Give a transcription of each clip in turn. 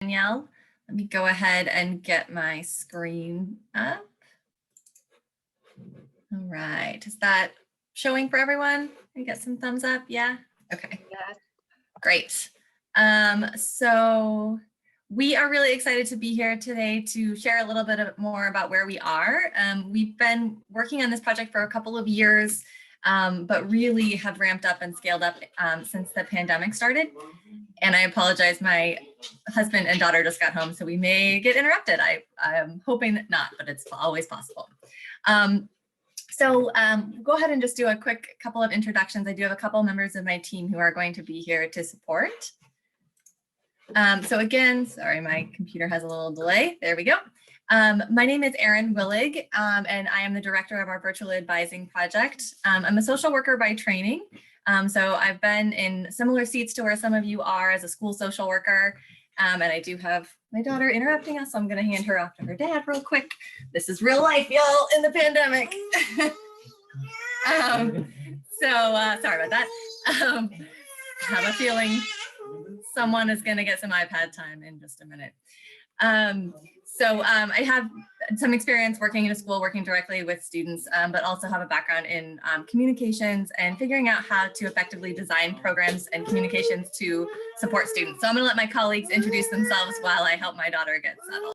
Danielle. Let me go ahead and get my screen up. All right, is that showing for everyone? Can I get some thumbs up? Yeah, okay. Yes. Great. So we are really excited to be here today to share a little bit more about where we are. We've been working on this project for a couple of years, but really have ramped up and scaled up since the pandemic started. And I apologize, my husband and daughter just got home, so we may get interrupted. I'm hoping that not, but it's always possible. Go ahead and just do a quick couple of introductions. I do have a couple members of my team who are going to be here to support. So again, sorry, my computer has a little delay. There we go. My name is Erin Willig, and I am the director of our virtual advising project. I'm a social worker by training. So I've been in similar seats to where some of you are as a school social worker. And I do have my daughter interrupting us, so I'm going to hand her off to her dad real quick. This is real life, y'all, in the pandemic. Sorry about that. I have a feeling someone is going to get some iPad time in just a minute. I have some experience working in a school, working directly with students, but also have a background in communications and figuring out how to effectively design programs and communications to support students. So I'm going to let my colleagues introduce themselves while I help my daughter get settled.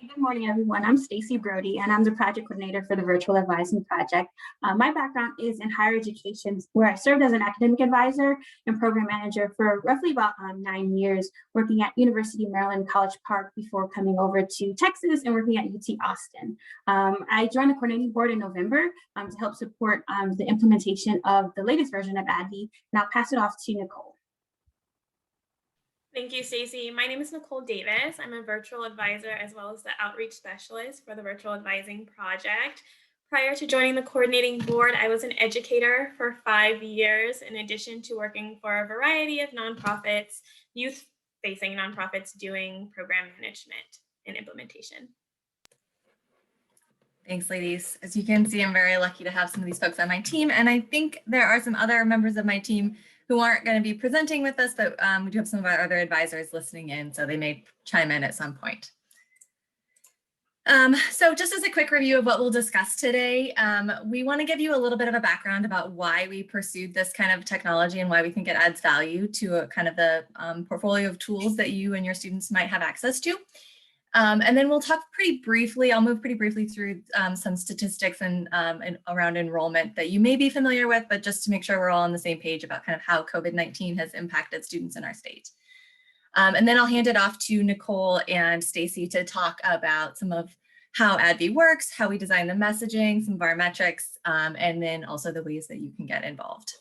Good morning, everyone. I'm Stacy Brody, and I'm the project coordinator for the Virtual Advising Project. My background is in higher education, where I served as an academic advisor and program manager for roughly about 9 years, working at University of Maryland, College Park, before coming over to Texas and working at UT Austin. I joined the coordinating board in November to help support the implementation of the latest version of ADVi, and I'll pass it off to Nicole. Thank you, Stacy. My name is Nicole Davis. I'm a virtual advisor as well as the outreach specialist for the Virtual Advising Project. Prior to joining the coordinating board, I was an educator for 5 years, in addition to working for a variety of nonprofits, youth-facing nonprofits doing program management and implementation. Thanks, ladies. As you can see, I'm very lucky to have some of these folks on my team, and I think there are some other members of my team who aren't going to be presenting with us, but we do have some of our other advisors listening in, so they may chime in at some point. So just as a quick review of what we'll discuss today, we want to give you a little bit of a background about why we pursued this kind of technology and why we think it adds value to a kind of the portfolio of tools that you and your students might have access to. And then we'll talk pretty briefly, I'll move pretty briefly through some statistics and around enrollment that you may be familiar with, but just to make sure we're all on the same page about kind of how COVID-19 has impacted students in our state. And then I'll hand it off to Nicole and Stacy to talk about some of how ADVi works, how we design the messaging, some of our metrics, and then also the ways that you can get involved.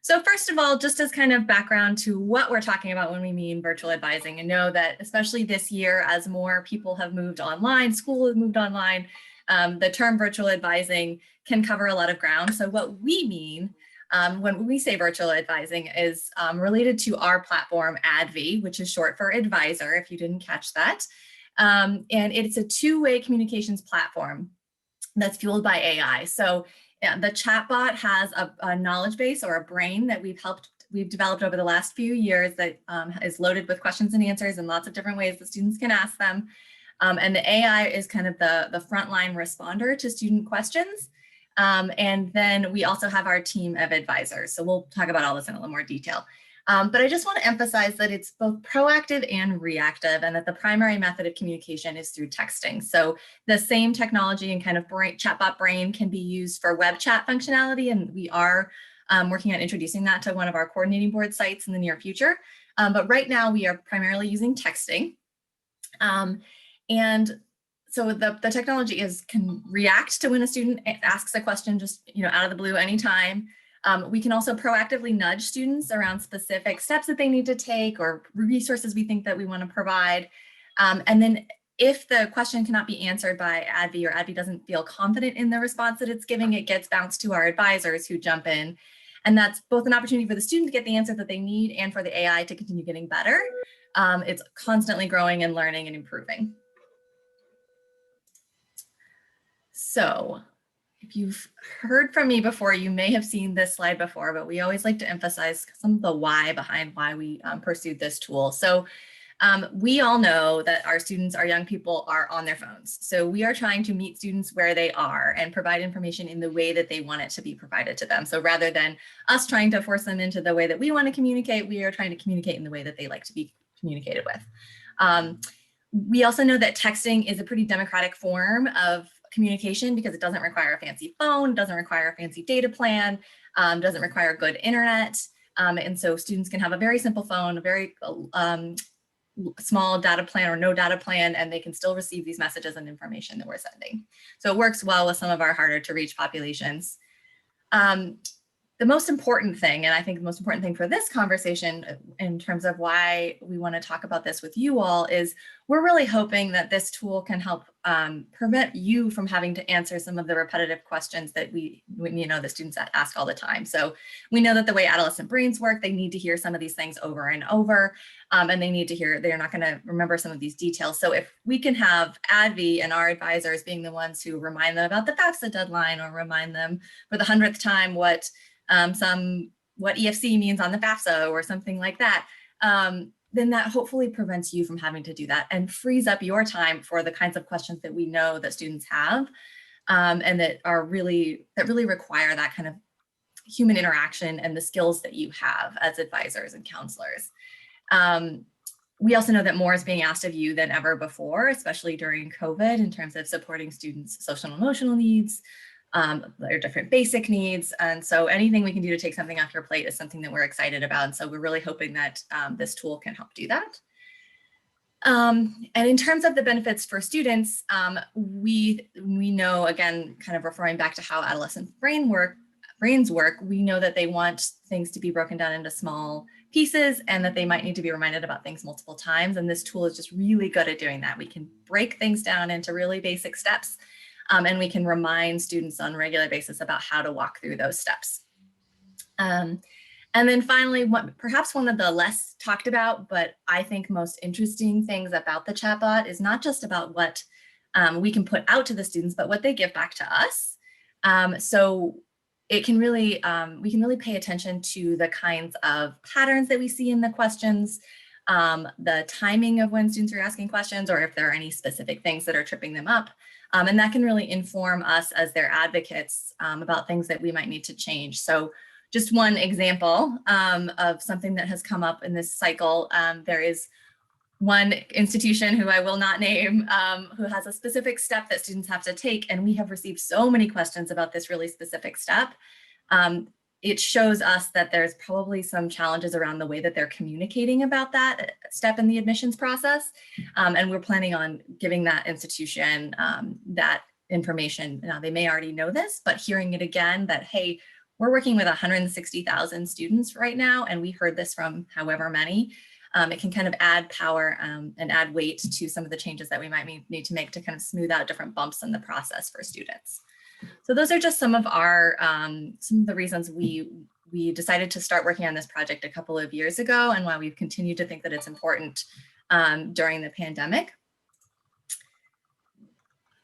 So first of all, just as kind of background to what we're talking about when we mean virtual advising, and know that especially this year, as more people have moved online, school has moved online, the term virtual advising can cover a lot of ground. So what we mean when we say virtual advising is related to our platform, ADVi, which is short for advisor, if you didn't catch that. And it's a two-way communications platform that's fueled by AI. So yeah, the chatbot has a knowledge base or a brain that we've developed over the last few years that is loaded with questions and answers in lots of different ways that students can ask them. And the AI is kind of the frontline responder to student questions. And then we also have our team of advisors. So we'll talk about all this in a little more detail. But I just want to emphasize that it's both proactive and reactive, and that the primary method of communication is through texting. So the same technology and kind of chatbot brain can be used for web chat functionality, and we are working on introducing that to one of our coordinating board sites in the near future. But right now we are primarily using texting. And so the technology can react to when a student asks a question just out of the blue anytime. We can also proactively nudge students around specific steps that they need to take or resources we think that we want to provide. And then if the question cannot be answered by ADVi or ADVi doesn't feel confident in the response that it's giving, it gets bounced to our advisors who jump in. And that's both an opportunity for the student to get the answer that they need and for the AI to continue getting better. It's constantly growing and learning and improving. So if you've heard from me before, you may have seen this slide before, but we always like to emphasize some of the why behind why we pursued this tool. So we all know that our students, our young people, are on their phones. So we are trying to meet students where they are and provide information in the way that they want it to be provided to them. So rather than us trying to force them into the way that we want to communicate, we are trying to communicate in the way that they like to be communicated with. We also know that texting is a pretty democratic form of communication because it doesn't require a fancy phone, doesn't require a fancy data plan, doesn't require good internet. And so students can have a very simple phone, a very small data plan or no data plan, and they can still receive these messages and information that we're sending. So it works well with some of our harder to reach populations. The most important thing, and I think the most important thing for this conversation in terms of why we want to talk about this with you all, is we're really hoping that this tool can help prevent you from having to answer some of the repetitive questions that the students ask all the time. So we know that the way adolescent brains work, they need to hear some of these things over and over, and they need to hear, they're not going to remember some of these details. So if we can have ADVi and our advisors being the ones who remind them about the FAFSA deadline, or remind them for the 100th time what EFC means on the FAFSA or something like that, then that hopefully prevents you from having to do that and frees up your time for the kinds of questions that we know that students have, and that really require that kind of human interaction and the skills that you have as advisors and counselors. We also know that more is being asked of you than ever before, especially during COVID, in terms of supporting students' social and emotional needs, their different basic needs. And so anything we can do to take something off your plate is something that we're excited about. And so we're really hoping that this tool can help do that. And in terms of the benefits for students, we know, again, kind of referring back to how adolescent brains work, we know that they want things to be broken down into small pieces and that they might need to be reminded about things multiple times. And this tool is just really good at doing that. We can break things down into really basic steps, and we can remind students on a regular basis about how to walk through those steps. And then finally, perhaps one of the less talked about, but I think most interesting things about the chatbot is not just about what we can put out to the students, but what they give back to us. So it can really, we can really pay attention to the kinds of patterns that we see in the questions, the timing of when students are asking questions, or if there are any specific things that are tripping them up. And that can really inform us as their advocates about things that we might need to change. So just one example of something that has come up in this cycle, there is one institution who I will not name, who has a specific step that students have to take. And we have received so many questions about this really specific step. It shows us that there's probably some challenges around the way that they're communicating about that step in the admissions process. And we're planning on giving that institution that information. Now, they may already know this, but hearing it again that, hey, we're working with 160,000 students right now, and we heard this from however many. It can kind of add power and add weight to some of the changes that we might need to make to kind of smooth out different bumps in the process for students. So those are just some of our some of the reasons we decided to start working on this project a couple of years ago, and why we've continued to think that it's important during the pandemic.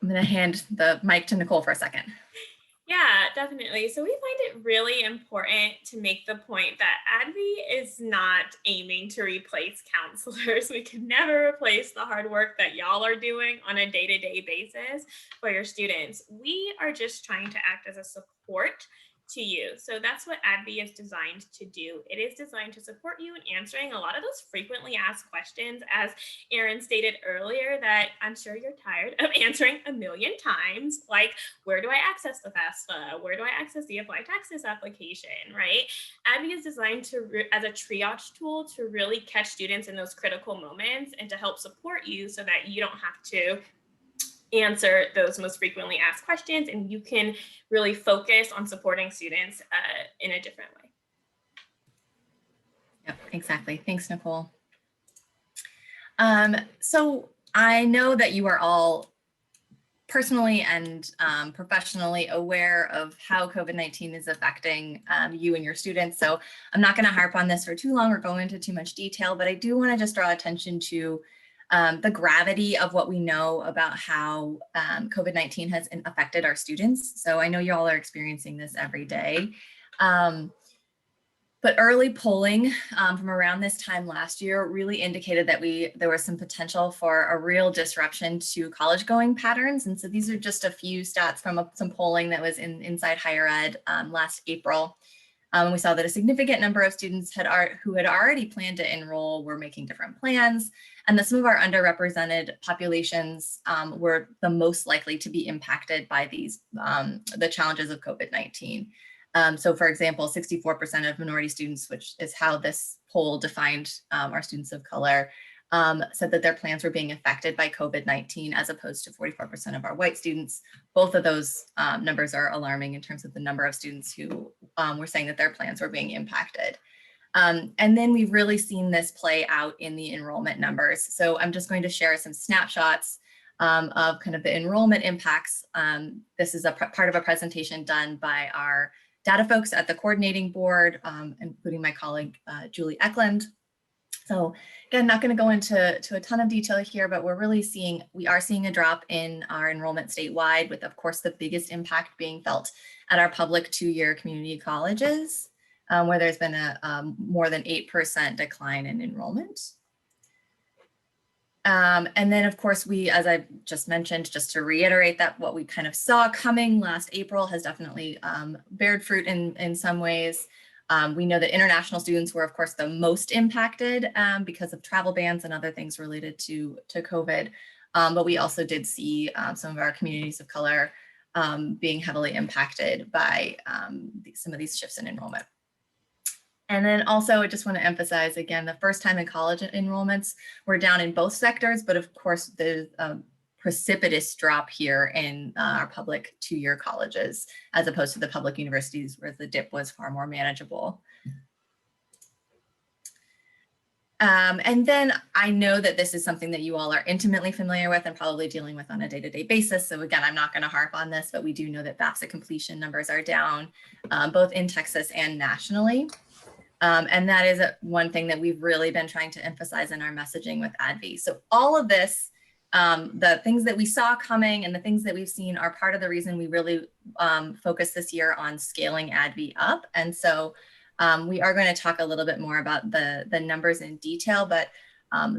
I'm going to hand the mic to Nicole for a second. Yeah, definitely. So we find it really important to make the point that ADVi is not aiming to replace counselors. We can never replace the hard work that y'all are doing on a day-to-day basis for your students. We are just trying to act as a support to you. So that's what ADVi is designed to do. It is designed to support you in answering a lot of those frequently asked questions, as Erin stated earlier, that I'm sure you're tired of answering a million times, like, where do I access the FAFSA? Where do I access the Apply Taxes application, right? ADVi is designed as a triage tool to really catch students in those critical moments and to help support you so that you don't have to answer those most frequently asked questions, and you can really focus on supporting students in a different way. Yep, exactly. Thanks, Nicole. So I know that you are all personally and professionally aware of how COVID-19 is affecting you and your students. So I'm not going to harp on this for too long or go into too much detail, but I do want to just draw attention to the gravity of what we know about how COVID-19 has affected our students. So I know you all are experiencing this every day. But early polling from around this time last year really indicated that there was some potential for a real disruption to college going patterns. And so these are just a few stats from some polling that was inside higher ed last April. We saw that a significant number of students who had already planned to enroll were making different plans, and that some of our underrepresented populations were the most likely to be impacted by the challenges of COVID-19. So for example, 64% of minority students, which is how this poll defined our students of color, said that their plans were being affected by COVID-19 as opposed to 44% of our white students. Both of those numbers are alarming in terms of the number of students who were saying that their plans were being impacted. And then we've really seen this play out in the enrollment numbers. So I'm just going to share some snapshots of kind of the enrollment impacts. This is a part of a presentation done by our data folks at the coordinating board, including my colleague, Julie Eklund. So again, not going to go into a ton of detail here, but we are seeing a drop in our enrollment statewide, with of course the biggest impact being felt at our public 2-year community colleges, where there's been a more than 8% decline in enrollment. And then of course, as I just mentioned, just to reiterate, that what we kind of saw coming last April has definitely bared fruit in some ways. We know that international students were, of course, the most impacted because of travel bans and other things related to COVID. But we also did see some of our communities of color being heavily impacted by some of these shifts in enrollment. And then also, I just want to emphasize again, the first time in college enrollments were down in both sectors, but of course, there's a precipitous drop here in our public 2-year colleges, as opposed to the public universities where the dip was far more manageable. And then I know that this is something that you all are intimately familiar with and probably dealing with on a day-to-day basis. So again, I'm not going to harp on this, but we do know that FAFSA completion numbers are down both in Texas and nationally. And that is one thing that we've really been trying to emphasize in our messaging with ADVi. So all of this, the things that we saw coming and the things that we've seen are part of the reason we really focused this year on scaling ADVi up. And so we are going to talk a little bit more about the numbers in detail, but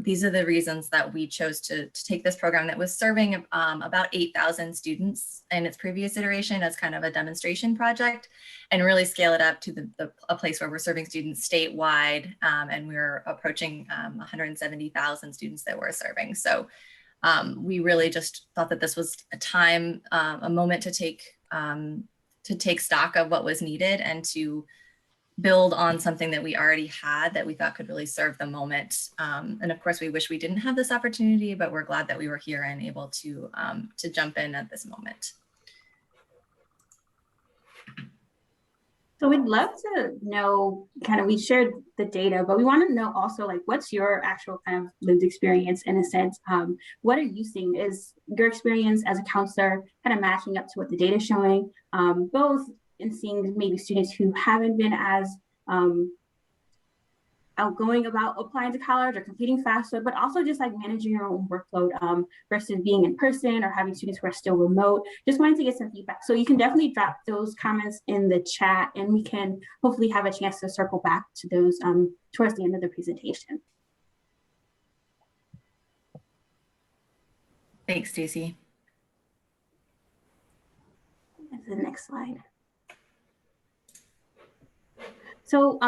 these are the reasons that we chose to take this program that was serving about 8,000 students in its previous iteration as kind of a demonstration project, and really scale it up to a place where we're serving students statewide, and we're approaching 170,000 students that we're serving. So we really just thought that this was a moment to take stock of what was needed and to build on something that we already had that we thought could really serve the moment. And of course, we wish we didn't have this opportunity, but we're glad that we were here and able to jump in at this moment. So we'd love to know, we shared the data, but we want to know also, what's your actual kind of lived experience in a sense? What are you seeing? Is your experience as a counselor kind of matching up to what the data is showing, both in seeing maybe students who haven't been as outgoing about applying to college or completing FAFSA, but also just managing your own workload versus being in person or having students who are still remote? Just wanted to get some feedback. So you can definitely drop those comments in the chat, and we can hopefully have a chance to circle back to those towards the end of the presentation. Thanks, Stacey. That's the next slide. So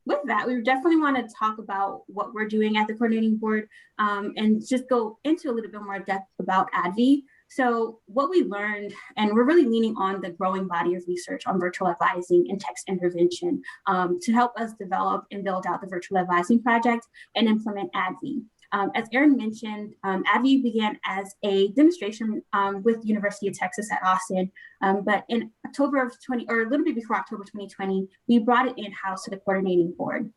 with that, we definitely want to talk about what we're doing at the coordinating board and just go into a little bit more depth about ADVi. So what we learned, and we're really leaning on the growing body of research on virtual advising and text intervention to help us develop and build out the virtual advising project and implement ADVi. As Erin mentioned, ADVi began as a demonstration with the University of Texas at Austin, but in October of a little bit before October 2020, we brought it in-house to the coordinating board.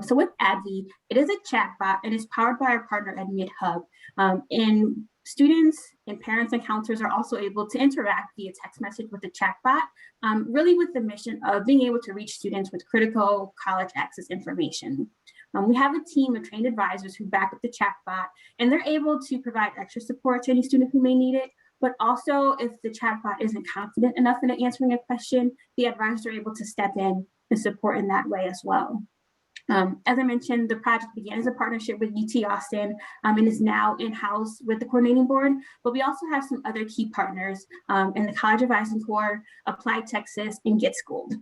So with ADVi, it is a chatbot and is powered by our partner AdmitHub. And students and parents and counselors are also able to interact via text message with the chatbot, really with the mission of being able to reach students with critical college access information. We have a team of trained advisors who back up the chatbot, and they're able to provide extra support to any student who may need it. But also, if the chatbot isn't confident enough in answering a question, the advisors are able to step in and support in that way as well. As I mentioned, the project began as a partnership with UT Austin and is now in-house with the coordinating board, but we also have some other key partners in the College Advising Corps, Applied Texas, and Get Schooled.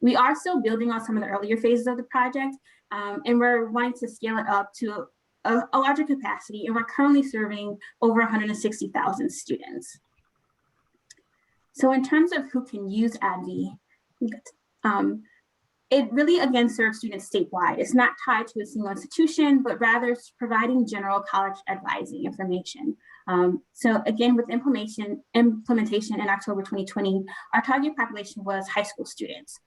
We are still building on some of the earlier phases of the project, and we're wanting to scale it up to a larger capacity, and we're currently serving over 160,000 students. So in terms of who can use ADVi, it really, again, serves students statewide. It's not tied to a single institution, but rather it's providing general college advising information. So again, with implementation in October 2020, our target population was high school students.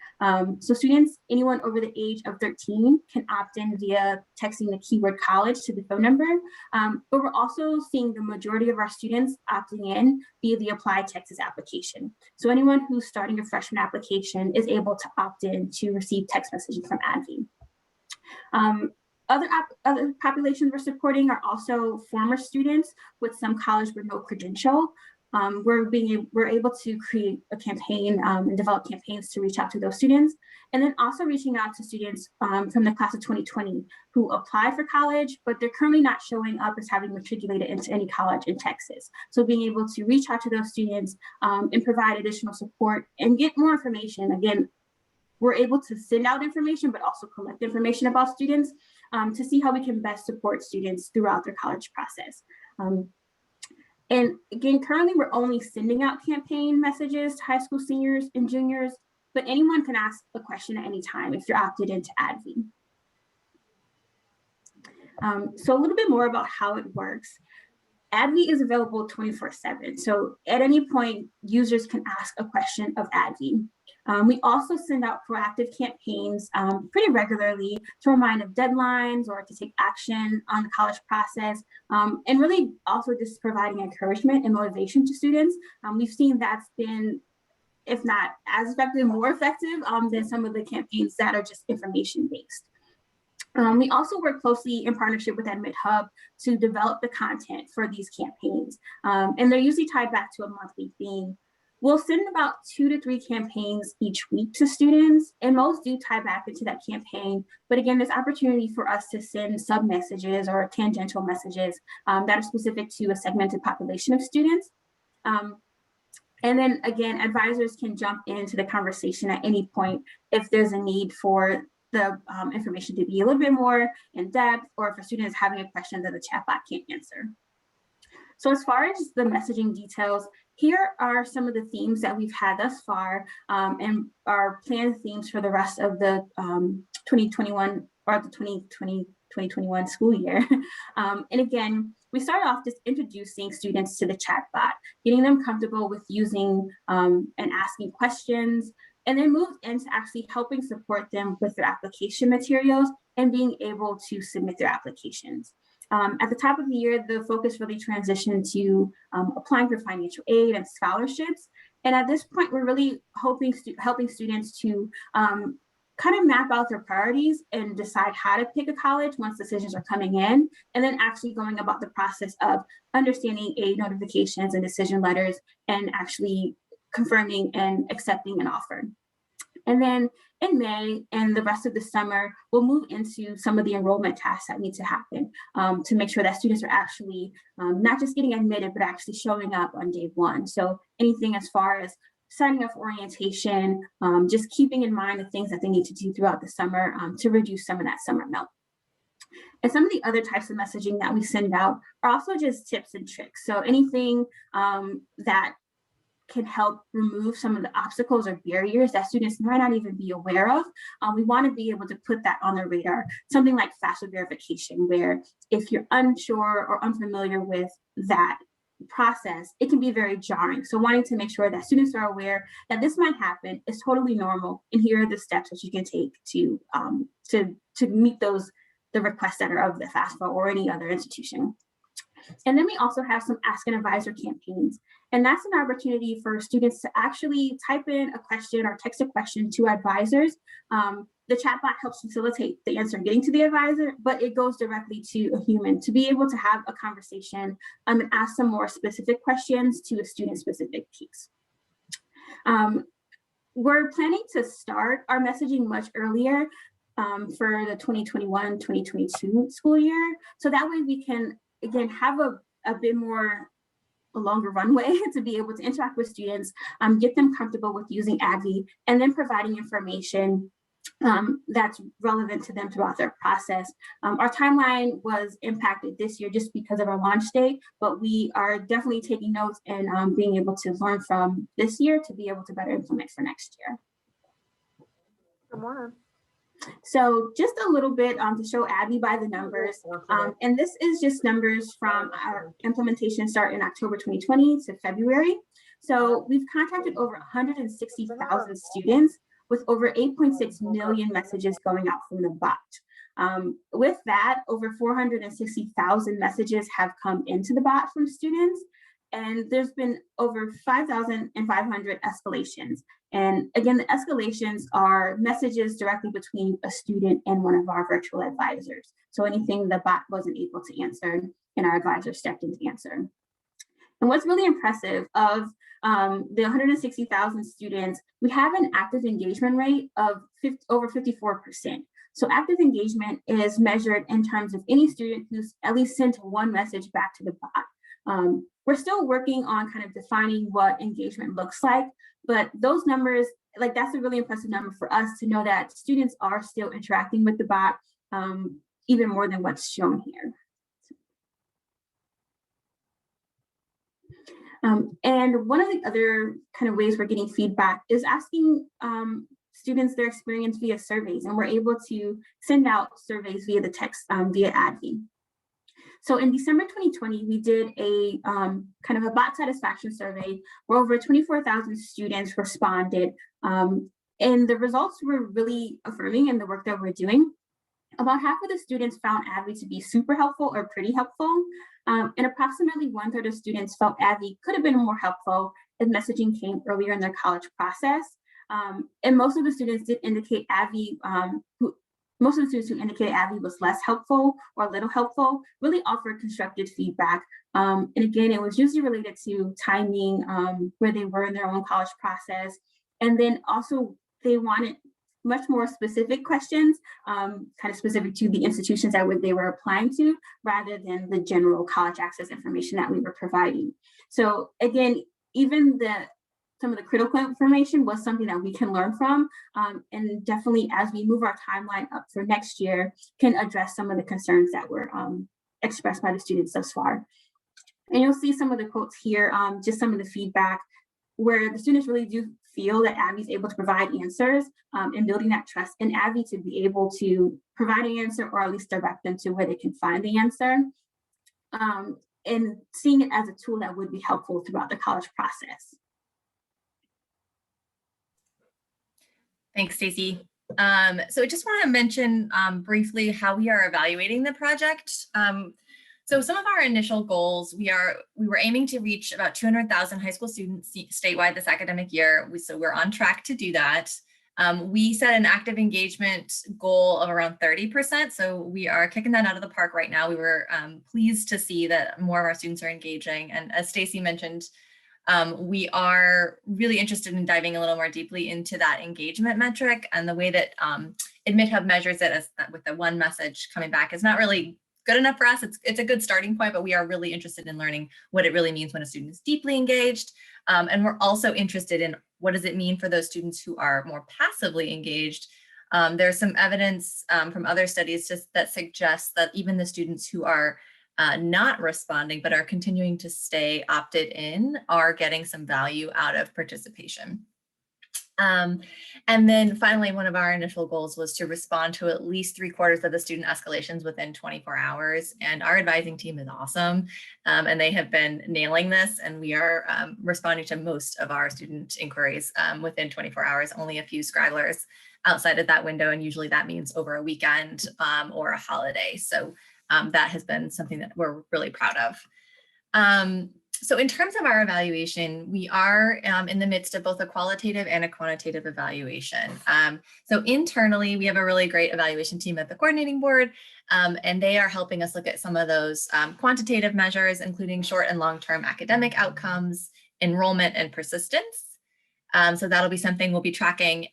So students, anyone over the age of 13 can opt in via texting the keyword college to the phone number, but we're also seeing the majority of our students opting in via the Apply Texas application. So anyone who's starting a freshman application is able to opt in to receive text messaging from ADVi. Other populations we're supporting are also former students with some college but no credential. We're able to create a campaign and develop campaigns to reach out to those students, and then also reaching out to students from the class of 2020 who apply for college, but they're currently not showing up as having matriculated into any college in Texas. So being able to reach out to those students and provide additional support and get more information. Again, we're able to send out information, but also collect information about students to see how we can best support students throughout their college process. And again, currently we're only sending out campaign messages to high school seniors and juniors, but anyone can ask a question at any time if you're opted into ADVi. So a little bit more about how it works. ADVi is available 24/7. So at any point, users can ask a question of ADVi. We also send out proactive campaigns pretty regularly to remind of deadlines or to take action on the college process, and really also just providing encouragement and motivation to students. We've seen that's been, if not as effective, more effective than some of the campaigns that are just information-based. We also work closely in partnership with AdmitHub to develop the content for these campaigns, and they're usually tied back to a monthly theme. We'll send about 2 to 3 campaigns each week to students, and most do tie back into that campaign. But again, there's opportunity for us to send sub-messages or tangential messages that are specific to a segmented population of students. And then again, advisors can jump into the conversation at any point if there's a need for the information to be a little bit more in depth, or if a student is having a question that the chatbot can't answer. So as far as the messaging details, here are some of the themes that we've had thus far and our planned themes for the rest of the 2021 or the 2020-2021 school year. And again, we start off just introducing students to the chatbot, getting them comfortable with using and asking questions, and then moved into actually helping support them with their application materials and being able to submit their applications. At the top of the year, the focus really transitioned to applying for financial aid and scholarships. And at this point, we're really helping students to kind of map out their priorities and decide how to pick a college once decisions are coming in, and then actually going about the process of understanding aid notifications and decision letters and actually confirming and accepting an offer. And then in May and the rest of the summer, we'll move into some of the enrollment tasks that need to happen to make sure that students are actually not just getting admitted, but actually showing up on day one. So anything as far as signing up for orientation, just keeping in mind the things that they need to do throughout the summer to reduce some of that summer melt. And some of the other types of messaging that we send out are also just tips and tricks. So anything that can help remove some of the obstacles or barriers that students might not even be aware of. We want to be able to put that on their radar. Something like FAFSA verification, where if you're unsure or unfamiliar with that process, it can be very jarring. So wanting to make sure that students are aware that this might happen is totally normal, and here are the steps that you can take to meet the requests that are of the FAFSA or any other institution. And then we also have some Ask an Advisor campaigns. And that's an opportunity for students to actually type in a question or text a question to advisors the chatbot helps facilitate the answer getting to the advisor, but it goes directly to a human to be able to have a conversation and ask some more specific questions to a student-specific piece. We're planning to start our messaging much earlier for the 2021-2022 school year. So that way we can, again, have a bit more a longer runway to be able to interact with students, get them comfortable with using ADVi, and then providing information that's relevant to them throughout their process. Our timeline was impacted this year just because of our launch date, but we are definitely taking notes and being able to learn from this year to be able to better implement for next year. Good morning. So just a little bit to show ADVi by the numbers. And this is just numbers from our implementation start in October 2020 to February. So we've contacted over 160,000 students with over 8.6 million messages going out from the bot. With that, over 460,000 messages have come into the bot from students. And there's been over 5,500 escalations. And again, the escalations are messages directly between a student and one of our virtual advisors. So anything the bot wasn't able to answer and our advisor stepped in to answer. And what's really impressive of the 160,000 students, we have an active engagement rate of over 54%. So active engagement is measured in terms of any student who's at least sent one message back to the bot. We're still working on kind of defining what engagement looks like, but those numbers, like that's a really impressive number for us to know that students are still interacting with the bot even more than what's shown here. And one of the other kind of ways we're getting feedback is asking students their experience via surveys, and we're able to send out surveys via the text via ADVi. So in December 2020, we did a kind of a bot satisfaction survey where over 24,000 students responded. And the results were really affirming in the work that we're doing. About half of the students found ADVi to be super helpful or pretty helpful. And approximately 1/3 of students felt ADVi could have been more helpful if messaging came earlier in their college process. And most of the students did indicate ADVi, most of the students who indicated ADVi was less helpful or little helpful really offered constructive feedback. And again, it was usually related to timing, where they were in their own college process. And then also they wanted much more specific questions, kind of specific to the institutions that they were applying to, rather than the general college access information that we were providing. So again, even some of the critical information was something that we can learn from, and definitely as we move our timeline up for next year, can address some of the concerns that were expressed by the students thus far. And you'll see some of the quotes here, just some of the feedback where the students really do feel that ADVi is able to provide answers and building that trust in ADVi to be able to provide an answer or at least direct them to where they can find the answer, and seeing it as a tool that would be helpful throughout the college process. Thanks, Stacey. So I just want to mention briefly how we are evaluating the project. So some of our initial goals, we were aiming to reach about 200,000 high school students statewide this academic year. So we're on track to do that. We set an active engagement goal of around 30%. So we are kicking that out of the park right now. We were pleased to see that more of our students are engaging. And as Stacey mentioned, we are really interested in diving a little more deeply into that engagement metric, and the way that AdmitHub measures it with the one message coming back is not really good enough for us. It's a good starting point, but we are really interested in learning what it really means when a student is deeply engaged. And we're also interested in what does it mean for those students who are more passively engaged. There's some evidence from other studies that suggests that even the students who are not responding but are continuing to stay opted in are getting some value out of participation. And then finally, one of our initial goals was to respond to at least 3/4 of the student escalations within 24 hours. And our advising team is awesome, and they have been nailing this, and we are responding to most of our student inquiries within 24 hours, only a few stragglers outside of that window. And usually that means over a weekend or a holiday. So that has been something that we're really proud of. So in terms of our evaluation, we are in the midst of both a qualitative and a quantitative evaluation. So internally, we have a really great evaluation team at the coordinating board, and they are helping us look at some of those quantitative measures, including short and long-term academic outcomes, enrollment, and persistence. So that'll be something we'll be tracking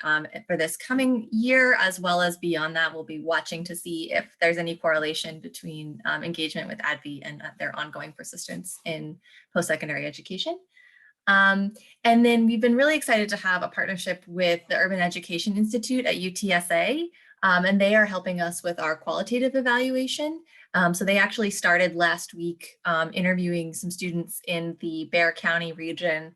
for this coming year, as well as beyond that, we'll be watching to see if there's any correlation between engagement with ADVi and their ongoing persistence in post-secondary education. And then we've been really excited to have a partnership with the Urban Education Institute at UTSA, and they are helping us with our qualitative evaluation. So they actually started last week interviewing some students in the Bexar County region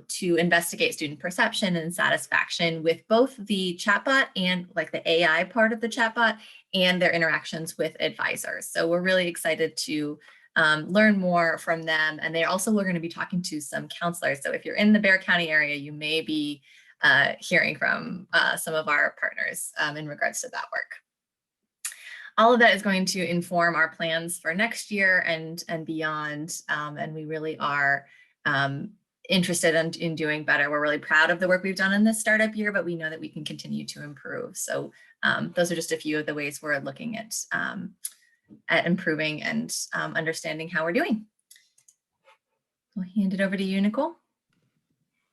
to investigate student perception and satisfaction with both the chatbot and like the AI part of the chatbot and their interactions with advisors. So we're really excited to learn more from them. And they also are going to be talking to some counselors. So if you're in the Bexar County area, you may be hearing from some of our partners in regards to that work. All of that is going to inform our plans for next year and beyond. And we really are interested in doing better. We're really proud of the work we've done in this startup year, but we know that we can continue to improve. So those are just a few of the ways we're looking at improving and understanding how we're doing. I'll hand it over to you, Nicole.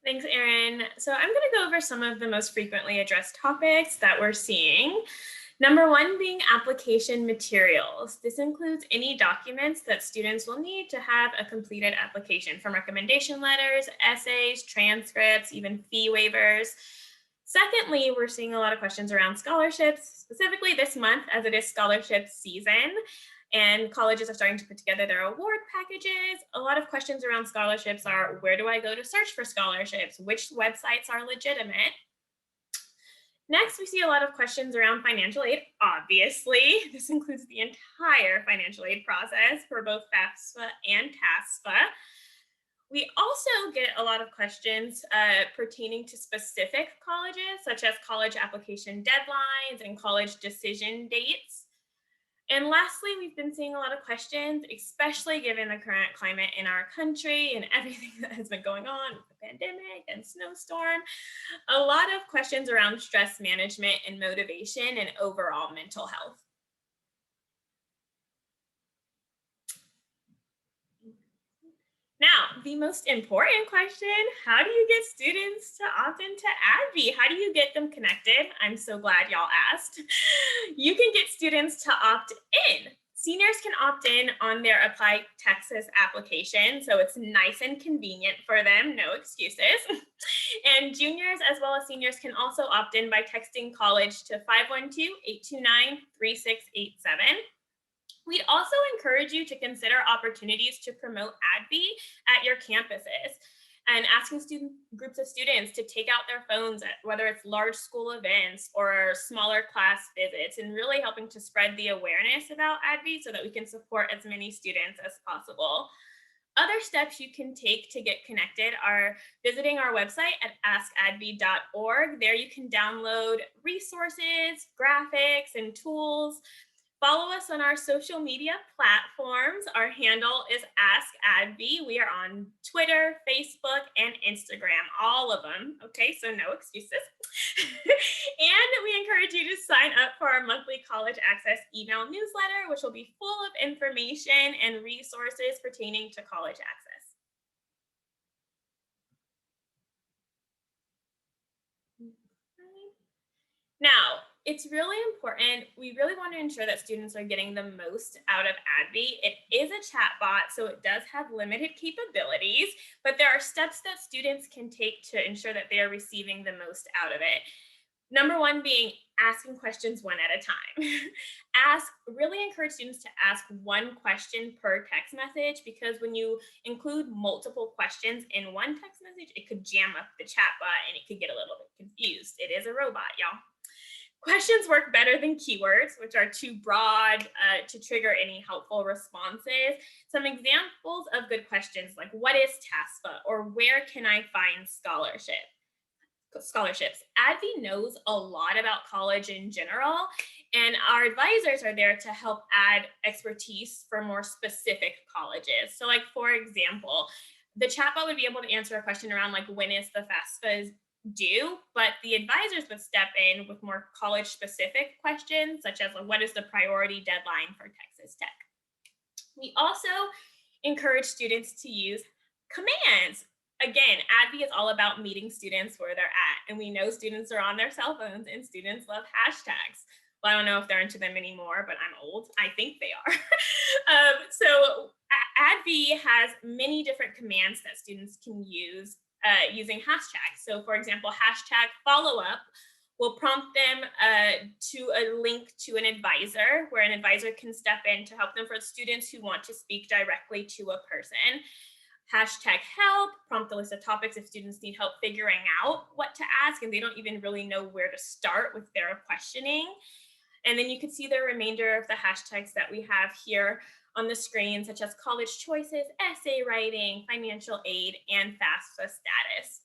Thanks, Erin. So I'm going to go over some of the most frequently addressed topics that we're seeing. Number one being application materials. This includes any documents that students will need to have a completed application, from recommendation letters, essays, transcripts, even fee waivers. Secondly, we're seeing a lot of questions around scholarships, specifically this month as it is scholarship season. And colleges are starting to put together their award packages. A lot of questions around scholarships are, where do I go to search for scholarships? Which websites are legitimate? Next, we see a lot of questions around financial aid. Obviously, this includes the entire financial aid process for both FAFSA and TASFA. We also get a lot of questions pertaining to specific colleges, such as college application deadlines and college decision dates. And lastly, we've been seeing a lot of questions, especially given the current climate in our country and everything that has been going on with the pandemic and snowstorm. A lot of questions around stress management and motivation and overall mental health. Now, the most important question, how do you get students to opt into ADVi? How do you get them connected? I'm so glad y'all asked. You can get students to opt in. Seniors can opt in on their Apply Texas application, so it's nice and convenient for them, no excuses. And juniors as well as seniors can also opt in by texting college to 512-829-3687. We'd also encourage you to consider opportunities to promote ADVi at your campuses and asking groups of students to take out their phones at whether it's large school events or smaller class visits, and really helping to spread the awareness about ADVi so that we can support as many students as possible. Other steps you can take to get connected are visiting our website at askadvi.org. There you can download resources, graphics, and tools. Follow us on our social media platforms. Our handle is AskAdvi. We are on Twitter, Facebook, and Instagram, all of them. Okay, so no excuses. And we encourage you to sign up for our monthly College Access email newsletter, which will be full of information and resources pertaining to college access. Now, it's really important. We really want to ensure that students are getting the most out of ADVi. It is a chatbot, so it does have limited capabilities, but there are steps that students can take to ensure that they are receiving the most out of it. Number one being asking questions one at a time. Really encourage students to ask one question per text message, because when you include multiple questions in one text message, it could jam up the chatbot and it could get a little bit confused. It is a robot, y'all. Questions work better than keywords, which are too broad to trigger any helpful responses. Some examples of good questions like, what is TASFA, or where can I find scholarship? scholarships. ADVi knows a lot about college in general, and our advisors are there to help add expertise for more specific colleges. So like, for example, the chatbot would be able to answer a question around like, when is the FAFSA due? But the advisors would step in with more college specific questions, such as like, what is the priority deadline for Texas Tech? We also encourage students to use commands. Again, ADVi is all about meeting students where they're at. And we know students are on their cell phones and students love hashtags. Well, I don't know if they're into them anymore, but I'm old. I think they are. So ADVi has many different commands that students can use using hashtags. So for example, hashtag follow-up will prompt them to a link to an advisor, where an advisor can step in to help them for students who want to speak directly to a person. Hashtag help, prompt a list of topics if students need help figuring out what to ask and they don't even really know where to start with their questioning. And then you can see the remainder of the hashtags that we have here on the screen, such as college choices, essay writing, financial aid, and FAFSA status.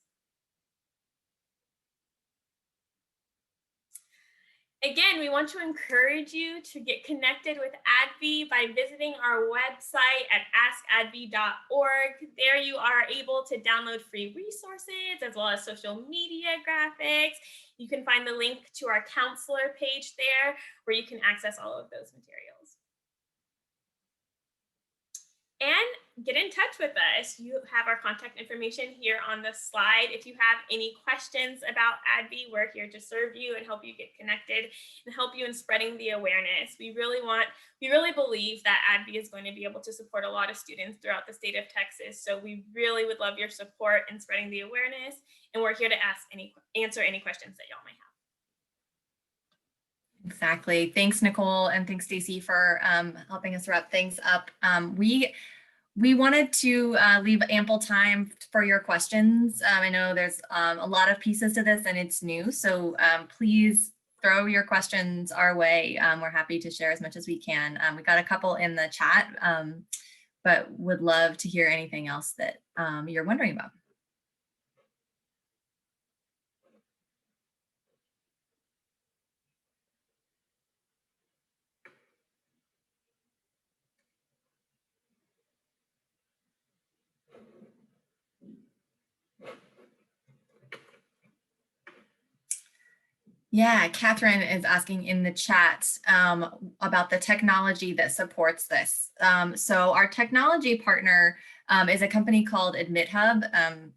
Again, we want to encourage you to get connected with ADVi by visiting our website at askadvi.org. There you are able to download free resources as well as social media graphics. You can find the link to our counselor page there where you can access all of those materials. And get in touch with us. You have our contact information here on the slide. If you have any questions about ADVi, we're here to serve you and help you get connected and help you in spreading the awareness. We really believe that ADVi is going to be able to support a lot of students throughout the state of Texas. So we really would love your support in spreading the awareness. And we're here to answer any questions that y'all may have. Exactly. Thanks, Nicole, and thanks, Stacy, for helping us wrap things up. We wanted to leave ample time for your questions. I know there's a lot of pieces to this and it's new, so please throw your questions our way. We're happy to share as much as we can. We got a couple in the chat, but would love to hear anything else that you're wondering about. Yeah, Catherine is asking in the chat about the technology that supports this. So our technology partner is a company called AdmitHub.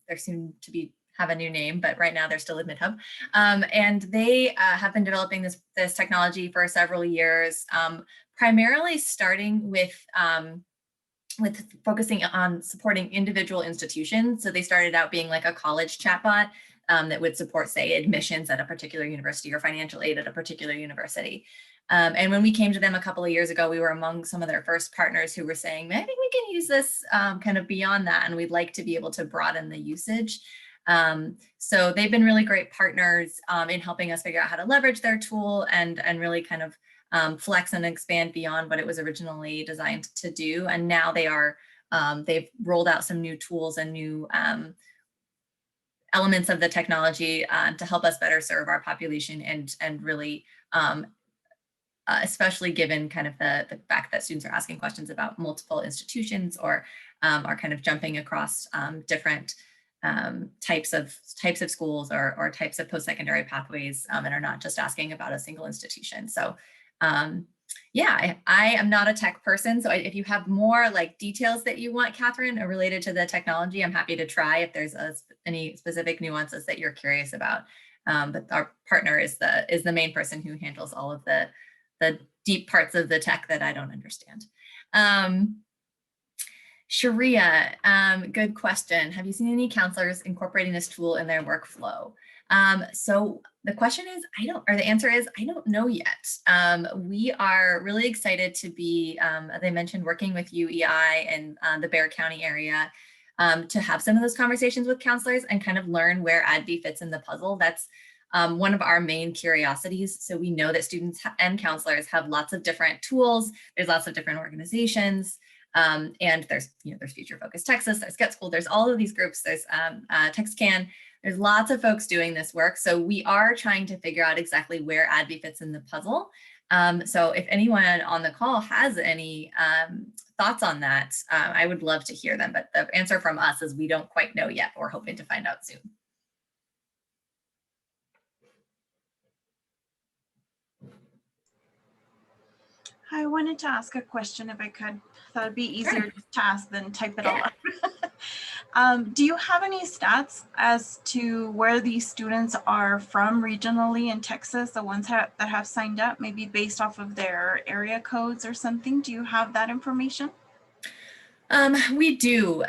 They're soon to have a new name, but right now they're still AdmitHub. And they have been developing this technology for several years, primarily starting with focusing on supporting individual institutions. So they started out being like a college chatbot that would support, say, admissions at a particular university or financial aid at a particular university. And when we came to them a couple of years ago, we were among some of their first partners who were saying, I think we can use this kind of beyond that, and we'd like to be able to broaden the usage. So they've been really great partners in helping us figure out how to leverage their tool and really kind of flex and expand beyond what it was originally designed to do. And now they've rolled out some new tools and new elements of the technology to help us better serve our population and really, especially given kind of the fact that students are asking questions about multiple institutions or are kind of jumping across different types of schools or types of post-secondary pathways and are not just asking about a single institution. So yeah, I am not a tech person. So if you have more like details that you want, Catherine, related to the technology, I'm happy to try if there's any specific nuances that you're curious about. But our partner is the main person who handles all of the deep parts of the tech that I don't understand. Sharia, good question. Have you seen any counselors incorporating this tool in their workflow? So the question is, the answer is, I don't know yet. We are really excited to be, as I mentioned, working with UEI and the Bexar County area to have some of those conversations with counselors and kind of learn where ADVi fits in the puzzle. That's one of our main curiosities. So we know that students and counselors have lots of different tools. There's lots of different organizations. And there's Future Focus Texas, there's Get School, there's all of these groups, there's TextCan. there's lots of folks doing this work. So we are trying to figure out exactly where ADVi fits in the puzzle. So if anyone on the call has any thoughts on that, I would love to hear them. But the answer from us is we don't quite know yet. We're hoping to find out soon. I wanted to ask a question if I could. Thought it'd be easier to ask than type it all up. Do you have any stats as to where these students are from regionally in Texas, the ones that have signed up, maybe based off of their area codes or something? Do you have that information? We do.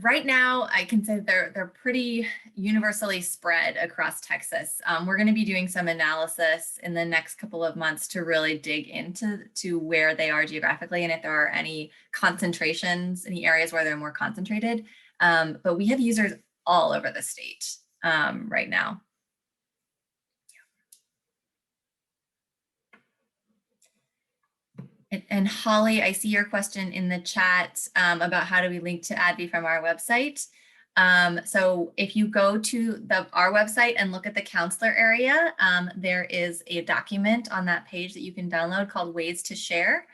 Right now, I can say they're pretty universally spread across Texas. We're going to be doing some analysis in the next couple of months to really dig into where they are geographically and if there are any concentrations, any areas where they're more concentrated. But we have users all over the state right now. And Holly, I see your question in the chat about how do we link to ADVi from our website. So if you go to our website and look at the counselor area, there is a document on that page that you can download called Ways to Share.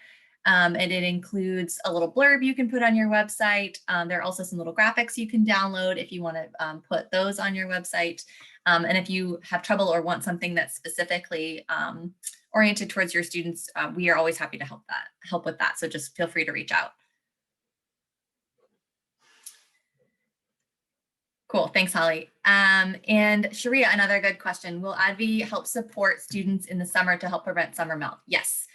And it includes a little blurb you can put on your website. There are also some little graphics you can download if you want to put those on your website. And if you have trouble or want something that's specifically oriented towards your students, we are always happy to help with that. So just feel free to reach out. Cool, thanks, Holly. And Sharia, another good question. Will ADVi help support students in the summer to help prevent summer melt? Yes.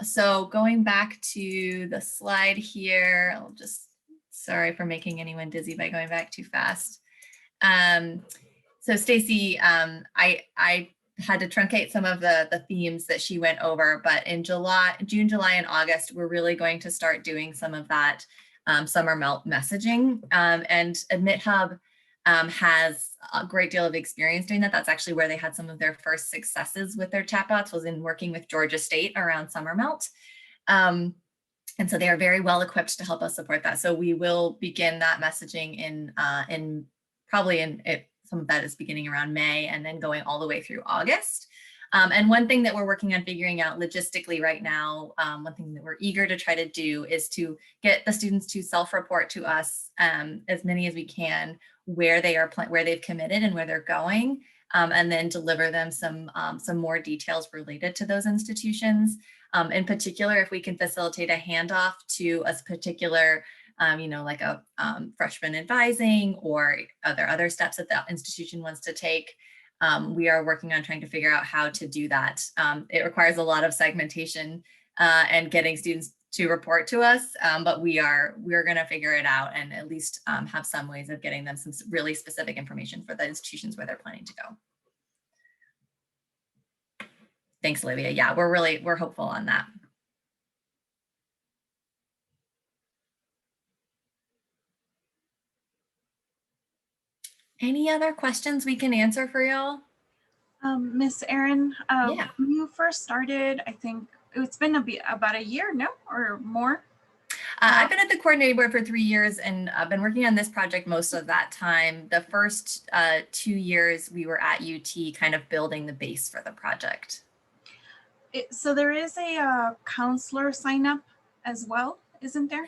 So going back to the slide here, I'll just, sorry for making anyone dizzy by going back too fast. So Stacy, I had to truncate some of the themes that she went over, but in June, July, and August, we're really going to start doing some of that summer melt messaging. And AdmitHub has a great deal of experience doing that. That's actually where they had some of their first successes with their chatbots, was in working with Georgia State around summer melt. And so they are very well equipped to help us support that. So we will begin that messaging in some of that is beginning around May and then going all the way through August. And one thing that we're working on figuring out logistically right now, one thing that we're eager to try to do is to get the students to self-report to us as many as we can where they've committed and where they're going, and then deliver them some more details related to those institutions. In particular, if we can facilitate a handoff to a particular like a freshman advising or other steps that the institution wants to take. We are working on trying to figure out how to do that. It requires a lot of segmentation and getting students to report to us, but we're going to figure it out and at least have some ways of getting them some really specific information for the institutions where they're planning to go. Thanks, Olivia. Yeah, we're hopeful on that. Any other questions we can answer for y'all? Miss Erin, Yeah. when you first started, I think it's been about a year, no, or more? I've been at the coordinating board for 3 years and I've been working on this project most of that time. The first 2 years we were at UT kind of building the base for the project. So there is a counselor sign up as well, isn't there?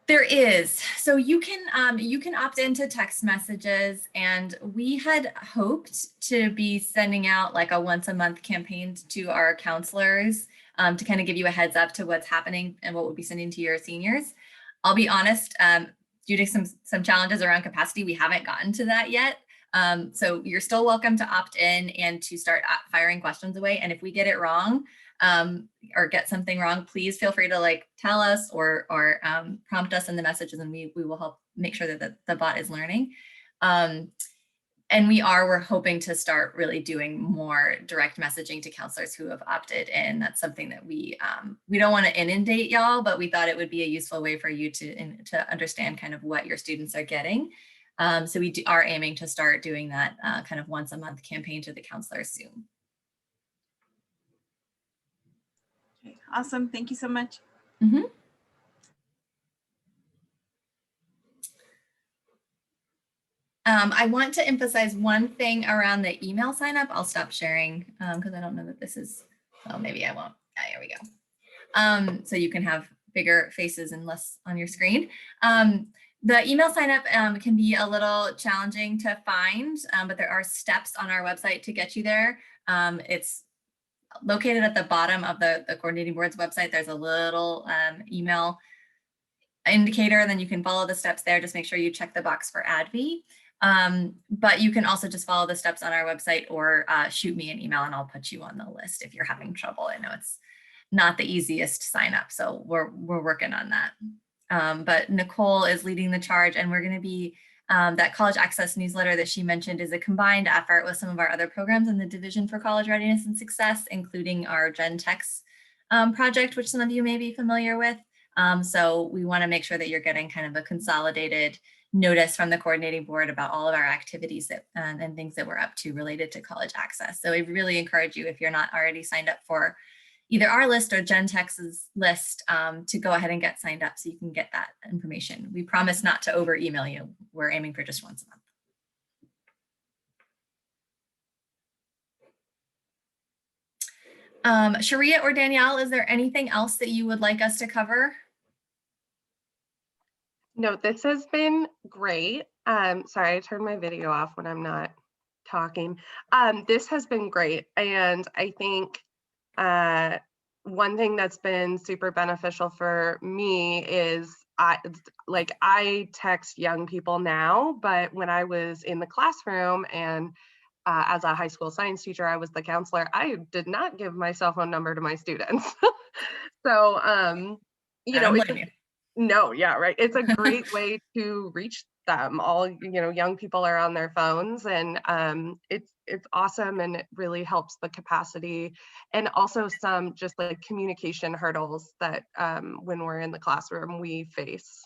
There is. So you can opt into text messages, and we had hoped to be sending out like a once a month campaign to our counselors to kind of give you a heads up to what's happening and what we'll be sending to your seniors. I'll be honest, due to some challenges around capacity, we haven't gotten to that yet. So you're still welcome to opt in and to start firing questions away. And if we get it wrong, or get something wrong, please feel free to tell us or prompt us in the messages, and we will help make sure that the bot is learning. And we're hoping to start really doing more direct messaging to counselors who have opted in. That's something that we don't want to inundate y'all, but we thought it would be a useful way for you to understand kind of what your students are getting. So we are aiming to start doing that kind of once a month campaign to the counselors soon. Okay, awesome. Thank you so much. Mm-hmm. I want to emphasize one thing around the email sign up. I'll stop sharing because I don't know that this is, well, maybe I won't. There we go. So you can have bigger faces and less on your screen. The email sign up can be a little challenging to find, but there are steps on our website to get you there. It's located at the bottom of the coordinating board's website. There's a little email indicator, and then you can follow the steps there. Just make sure you check the box for ADVi. But you can also just follow the steps on our website or shoot me an email and I'll put you on the list if you're having trouble. I know it's not the easiest sign up, so we're working on that. But Nicole is leading the charge, and we're going to be that College Access newsletter that she mentioned is a combined effort with some of our other programs in the Division for College Readiness and Success, including our Gen Techs project, which some of you may be familiar with. So we want to make sure that you're getting kind of a consolidated notice from the coordinating board about all of our activities that, and things that we're up to related to college access. So I really encourage you, if you're not already signed up for either our list or Gen Tech's list, to go ahead and get signed up so you can get that information. We promise not to over email you. We're aiming for just once a month. Sharia or Danielle, is there anything else that you would like us to cover? No, this has been great. Sorry, I turned my video off when I'm not talking. This has been great. And I think one thing that's been super beneficial for me is I text young people now, but when I was in the classroom and as a high school science teacher, I was the counselor, I did not give my cell phone number to my students. So, you know, no, yeah, right. It's a great way to reach them. All, young people are on their phones, and it's awesome, and it really helps the capacity, and also some just like communication hurdles that when we're in the classroom we face.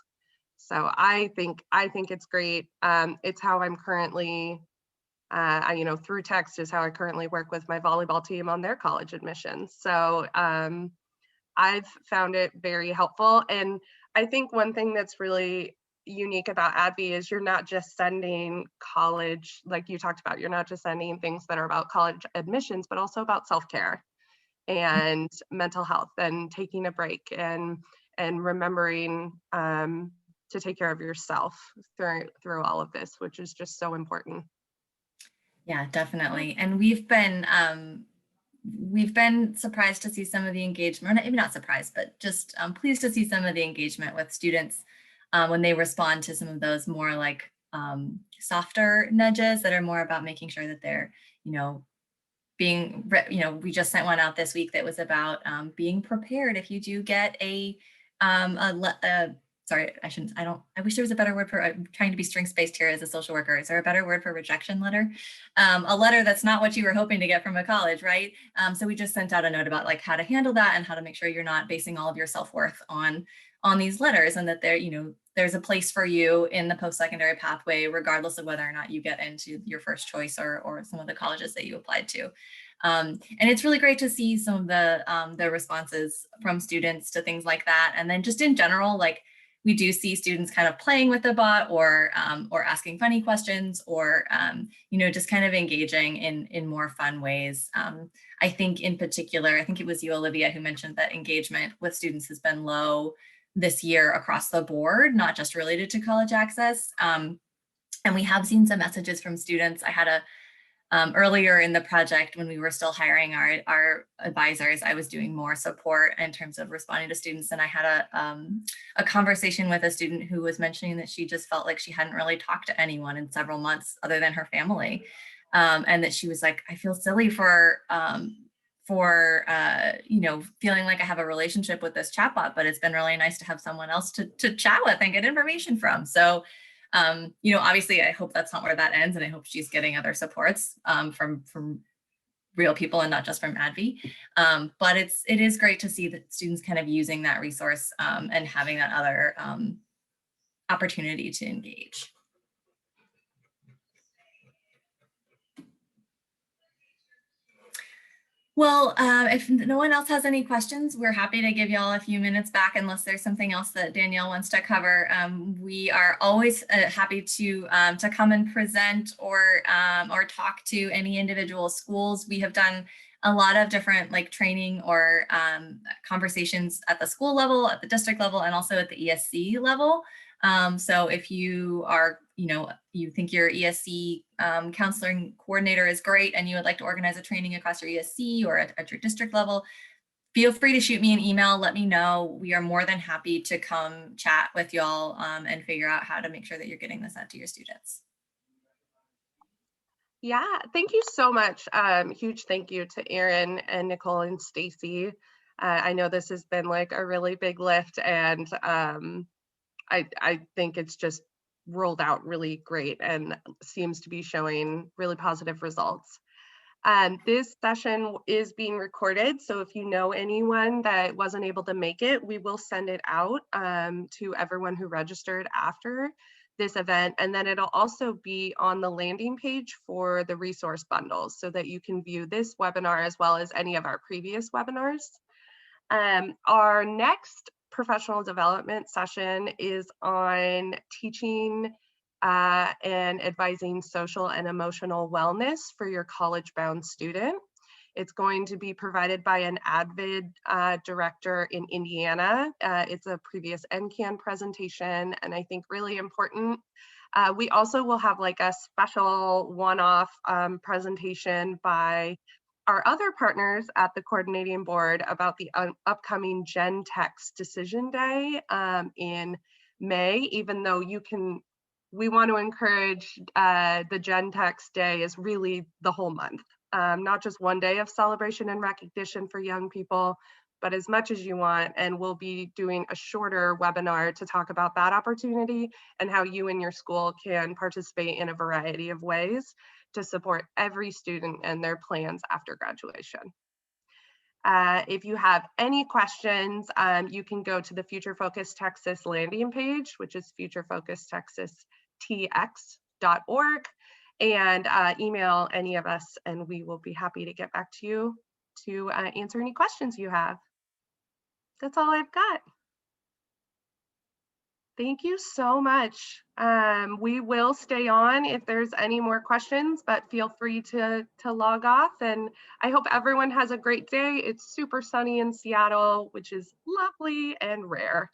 So I think it's great. It's how I'm currently, through text is how I currently work with my volleyball team on their college admissions. So I've found it very helpful. And I think one thing that's really unique about ADVi is you're not just sending college, like you talked about, you're not just sending things that are about college admissions, but also about self-care and mental health and taking a break and remembering to take care of yourself through all of this, which is just so important. Yeah, definitely. And we've been surprised to see some of the engagement, or maybe not surprised, but just pleased to see some of the engagement with students when they respond to some of those more like softer nudges that are more about making sure that they're, being, we just sent one out this week that was about being prepared if you do get sorry, I wish there was a better word for, I'm trying to be string-spaced here as a social worker. Is there a better word for rejection letter? A letter that's not what you were hoping to get from a college, right? So we just sent out a note about like how to handle that and how to make sure you're not basing all of your self-worth on these letters, and that there's a place for you in the post-secondary pathway, regardless of whether or not you get into your first choice or some of the colleges that you applied to. And it's really great to see some of the responses from students to things like that. And then just in general, like, we do see students kind of playing with the bot or asking funny questions or, just kind of engaging in more fun ways. I think in particular, I think it was you, Olivia, who mentioned that engagement with students has been low this year across the board, not just related to college access. And we have seen some messages from students. I had earlier in the project, when we were still hiring our advisors, I was doing more support in terms of responding to students. And I had a conversation with a student who was mentioning that she just felt like she hadn't really talked to anyone in several months other than her family. And that she was like, I feel silly for feeling like I have a relationship with this chatbot, but it's been really nice to have someone else to chat with and get information from. So obviously I hope that's not where that ends, and I hope she's getting other supports from real people and not just from ADVi. But it is great to see that students kind of using that resource and having that other opportunity to engage. Well, if no one else has any questions, we're happy to give y'all a few minutes back unless there's something else that Danielle wants to cover. We are always happy to come and present or talk to any individual schools. We have done a lot of different like training or conversations at the school level, at the district level, and also at the ESC level. So if you are, you think your ESC counseling coordinator is great and you would like to organize a training across your ESC or at your district level, feel free to shoot me an email. Let me know. We are more than happy to come chat with y'all and figure out how to make sure that you're getting this out to your students. Yeah, thank you so much. Huge thank you to Erin and Nicole and Stacy. I know this has been like a really big lift, and I think it's just rolled out really great and seems to be showing really positive results. This session is being recorded, so if you know anyone that wasn't able to make it, we will send it out to everyone who registered after this event, and then it'll also be on the landing page for the resource bundles so that you can view this webinar as well as any of our previous webinars. Our next professional development session is on teaching and advising social and emotional wellness for your college-bound student. It's going to be provided by an ADVi director in Indiana. It's a previous NCAN presentation, and I think really important. We also will have like a special one-off presentation by our other partners at the coordinating board about the upcoming Gen Tech's Decision Day in May, even though we want to encourage the Gen Tech's Day is really the whole month, not just one day of celebration and recognition for young people, but as much as you want. And we'll be doing a shorter webinar to talk about that opportunity and how you and your school can participate in a variety of ways to support every student and their plans after graduation. If you have any questions, you can go to the Future Focus Texas landing page, which is futurefocustexastx.org, and email any of us, and we will be happy to get back to you to answer any questions you have. That's all I've got. Thank you so much. We will stay on if there's any more questions, but feel free to log off. And I hope everyone has a great day. It's super sunny in Seattle, which is lovely and rare.